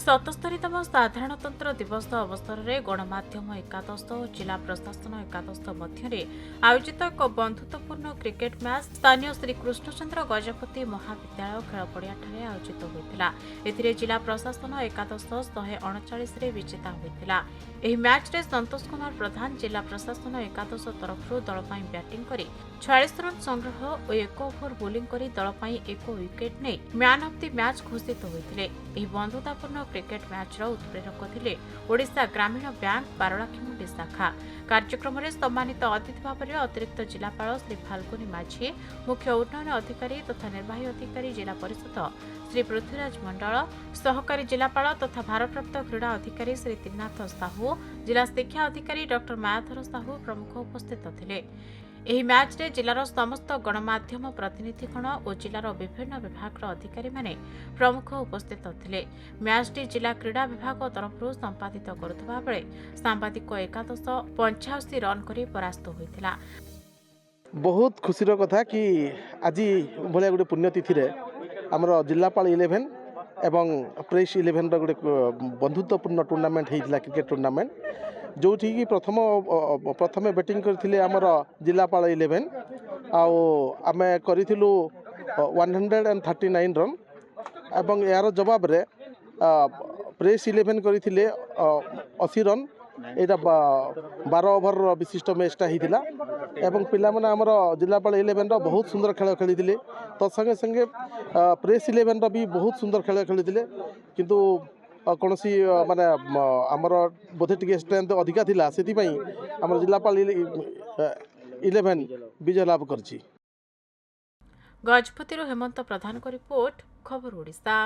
सतस्तरीतम साधारणतन्त्र दिवस अवसर में गणमाध्यम एकादश और जिला प्रशासन एकादश मध्य आयोजित एक बंधुत्वपूर्ण क्रिकेट मैच स्थानीय श्री कृष्णचंद्र गजपति महाविद्यालय खेलपड़िया आयोजित होता। जिला प्रशासन एकादश 139 विजेता होता। ଏହି ମ୍ୟାଚ୍ରେ ସନ୍ତୋଷ କୁମାର ପ୍ରଧାନ ଜିଲ୍ଲା ପ୍ରଶାସନ ଏକାଦଶ ତରଫରୁ ଦଳ ପାଇଁ ବ୍ୟାଟିଂ କରି 46 ରନ୍ ସଂଗ୍ରହ ଓ 1 ଓଭର ବୋଲିଂ କରି ଦଳ ପାଇଁ 1 ୱିକେଟ୍ ନେଇ ମ୍ୟାନ୍ ଅଫ୍ ଦି ମ୍ୟାଚ୍ ଘୋଷିତ ହୋଇଥିଲେ। ଏହି ବନ୍ଧୁତାପୂର୍ଣ୍ଣ କ୍ରିକେଟ୍ ମ୍ୟାଚ୍ର ଉତ୍ପ୍ରେରକ ଥିଲେ ଓଡ଼ିଶା ଗ୍ରାମୀଣ ବ୍ୟାଙ୍କ ପାରଳାଖେମୁଣ୍ଡି ଶାଖା। କାର୍ଯ୍ୟକ୍ରମରେ ସମ୍ମାନିତ ଅତିଥି ଭାବରେ ଅତିରିକ୍ତ ଜିଲ୍ଲାପାଳ ଶ୍ରୀ ଫାଲ୍ଗୁନୀ ମାଝୀ, ମୁଖ୍ୟ ଉନ୍ନୟନ ଅଧିକାରୀ ତଥା ନିର୍ବାହୀ ଅଧିକାରୀ ଜିଲ୍ଲା ପରିଷଦ ଶ୍ରୀ ପୃଥ୍ୱୀରାଜ ମଣ୍ଡଳ, ସହକାରୀ ଜିଲ୍ଲାପାଳ ତଥା ଭାରପ୍ରାପ୍ତ କ୍ରୀଡ଼ା ଅଧିକାରୀ ଶ୍ରୀ ତ୍ରିନାଥ ସାହୁ, जिला शिक्षा अधिकारी डॉक्टर मायाधर साहू प्रमुख उपस्थित थे। ଏହି ମ୍ୟାଚ୍ରେ ଜିଲ୍ଲାର ସମସ୍ତ ଗଣମାଧ୍ୟମ ପ୍ରତିନିଧିଗଣ ଓ ଜିଲ୍ଲାର ବିଭିନ୍ନ ବିଭାଗର ଅଧିକାରୀମାନେ ପ୍ରମୁଖ ଉପସ୍ଥିତ ଥିଲେ। ମ୍ୟାଚ୍ଟି ଜିଲ୍ଲା କ୍ରୀଡ଼ା ବିଭାଗ ତରଫରୁ ସମ୍ପାଦିତ କରୁଥିବା ବେଳେ ସାମ୍ବାଦିକ ଏକାଦଶ 85 ରନ୍ କରି ପରାସ୍ତ ହୋଇଥିଲା। बहुत खुशी कथा कि आज भाया गोटे पुण्यतिथि आमर जिलापाल 11 एवं प्रेस 11 गोटे बंधुत्वपूर्ण टूर्नामेंट होता क्रिकेट टूर्नामेंट जो कि प्रथम बैटिंग करथिले आमर जिलापाल 11 आम करूँ 139 रन एवं यार जवाब रे प्रेस 11 करथिले 80 रन। यहाँ 12 ओवर विशिष्ट मैचटा होता एवं पिला माने आमर जिलापाल 11 बहुत सुंदर खेल खेली तो संगे संगे प्रेस 11 भी बहुत सुंदर खेल खेली किंतु कौन सी माने आमर बोधे टी स्ट्रेंथ अधिका थिला से आमर जिलापाल 11 विजय लाभ करछि। गजपति हेमंत प्रधान को रिपोर्ट खबर ओडिशा।